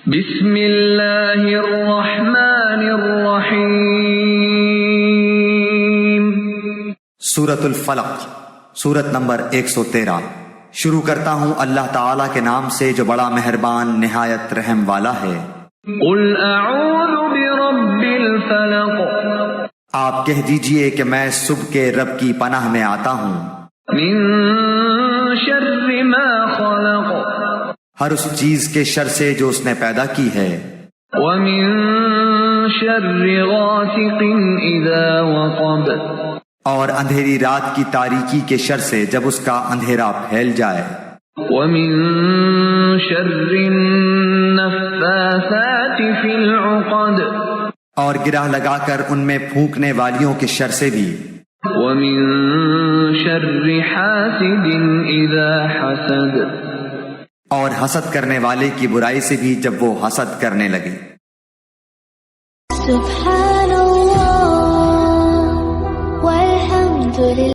بسم اللہ الرحمن الرحیم۔ سورۃ الفلق، سورت نمبر 113۔ شروع کرتا ہوں اللہ تعالیٰ کے نام سے جو بڑا مہربان نہایت رحم والا ہے۔ قل اعوذ برب الفلق، آپ کہہ دیجئے کہ میں صبح کے رب کی پناہ میں آتا ہوں، من شر ما خلق، ہر اس چیز کے شر سے جو اس نے پیدا کی ہے، ومن شر غاسق اذا وقب، اور اندھیری رات کی تاریکی کے شر سے جب اس کا اندھیرا پھیل جائے، ومن شر النفاثات فی العقد، اور گرہ لگا کر ان میں پھونکنے والیوں کے شر سے بھی، ومن شر حاسد اذا حسد، اور حسد کرنے والے کی برائی سے بھی جب وہ حسد کرنے لگے۔ سبحان اللہ